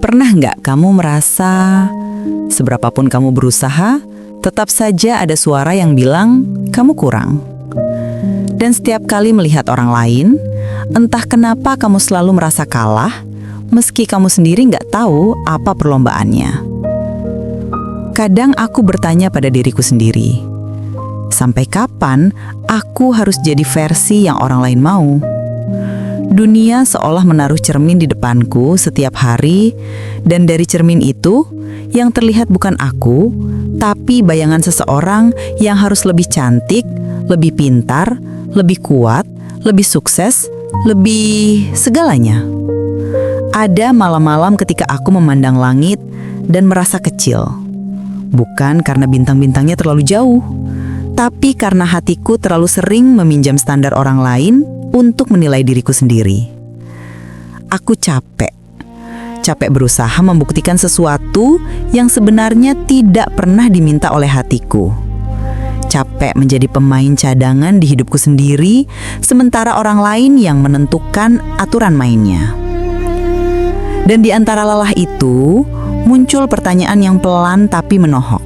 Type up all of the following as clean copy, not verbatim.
Pernah nggak kamu merasa seberapapun kamu berusaha, tetap saja ada suara yang bilang kamu kurang? Dan setiap kali melihat orang lain, entah kenapa kamu selalu merasa kalah, meski kamu sendiri nggak tahu apa perlombaannya. Kadang aku bertanya pada diriku sendiri, sampai kapan aku harus jadi versi yang orang lain mau? Dunia seolah menaruh cermin di depanku setiap hari, dan dari cermin itu, yang terlihat bukan aku, tapi bayangan seseorang yang harus lebih cantik, lebih pintar, lebih kuat, lebih sukses, lebih segalanya. Ada malam-malam ketika aku memandang langit dan merasa kecil. Bukan karena bintang-bintangnya terlalu jauh, tapi karena hatiku terlalu sering meminjam standar orang lain untuk menilai diriku sendiri. Aku capek berusaha membuktikan sesuatu yang sebenarnya tidak pernah diminta oleh hatiku. Capek menjadi pemain cadangan di hidupku sendiri, sementara orang lain yang menentukan aturan mainnya. Dan di antara lelah itu, muncul pertanyaan yang pelan tapi menohok.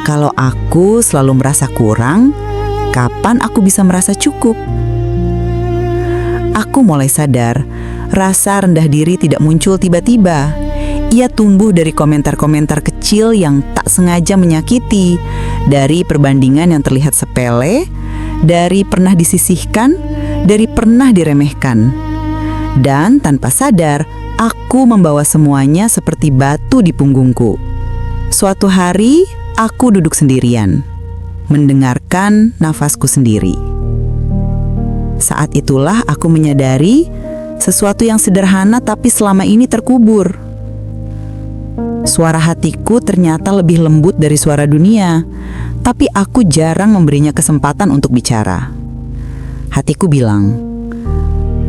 Kalau aku selalu merasa kurang, kapan aku bisa merasa cukup? Aku mulai sadar, rasa rendah diri tidak muncul tiba-tiba. Ia tumbuh dari komentar-komentar kecil yang tak sengaja menyakiti, dari perbandingan yang terlihat sepele, dari pernah disisihkan, dari pernah diremehkan. Dan tanpa sadar, aku membawa semuanya seperti batu di punggungku. Suatu hari, aku duduk sendirian, mendengarkan nafasku sendiri. Saat itulah aku menyadari sesuatu yang sederhana tapi selama ini terkubur. Suara hatiku ternyata lebih lembut dari suara dunia, tapi aku jarang memberinya kesempatan untuk bicara. Hatiku bilang,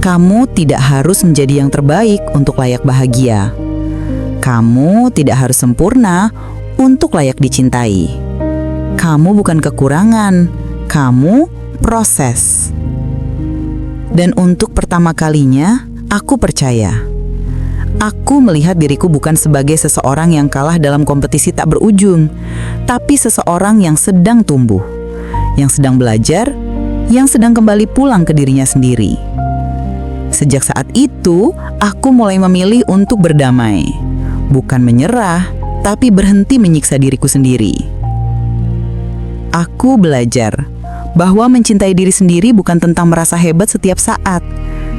kamu tidak harus menjadi yang terbaik untuk layak bahagia. Kamu tidak harus sempurna untuk layak dicintai. Kamu bukan kekurangan, kamu proses. Dan untuk pertama kalinya, aku percaya. Aku melihat diriku bukan sebagai seseorang yang kalah dalam kompetisi tak berujung, tapi seseorang yang sedang tumbuh, yang sedang belajar, yang sedang kembali pulang ke dirinya sendiri. Sejak saat itu, aku mulai memilih untuk berdamai. Bukan menyerah, tapi berhenti menyiksa diriku sendiri. Aku belajar bahwa mencintai diri sendiri bukan tentang merasa hebat setiap saat,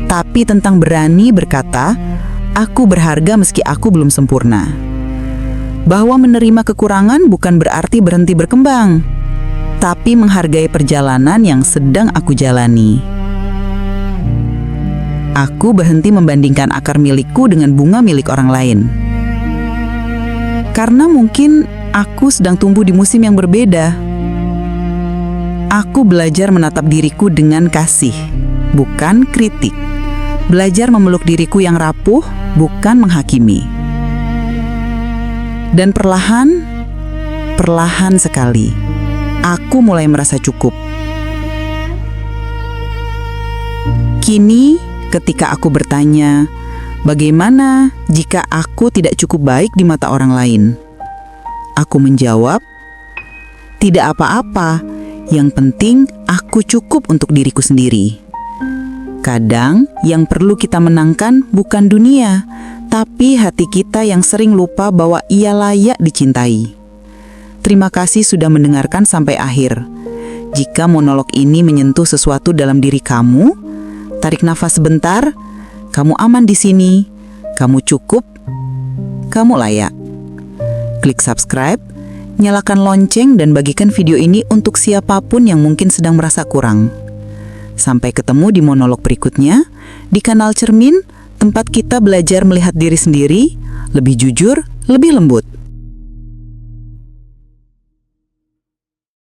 tapi tentang berani berkata, aku berharga meski aku belum sempurna. Bahwa menerima kekurangan bukan berarti berhenti berkembang, tapi menghargai perjalanan yang sedang aku jalani. Aku berhenti membandingkan akar milikku dengan bunga milik orang lain. Karena mungkin aku sedang tumbuh di musim yang berbeda. Aku belajar menatap diriku dengan kasih, bukan kritik. Belajar memeluk diriku yang rapuh, bukan menghakimi. Dan perlahan sekali, aku mulai merasa cukup. Kini, ketika aku bertanya, bagaimana jika aku tidak cukup baik di mata orang lain? Aku menjawab, tidak apa-apa. Yang penting, aku cukup untuk diriku sendiri. Kadang, yang perlu kita menangkan bukan dunia, tapi hati kita yang sering lupa bahwa ia layak dicintai. Terima kasih sudah mendengarkan sampai akhir. Jika monolog ini menyentuh sesuatu dalam diri kamu, tarik nafas sebentar. Kamu aman di sini. Kamu cukup. Kamu layak. Klik subscribe. Nyalakan lonceng dan bagikan video ini untuk siapapun yang mungkin sedang merasa kurang. Sampai ketemu di monolog berikutnya, di kanal Cermin, tempat kita belajar melihat diri sendiri, lebih jujur, lebih lembut.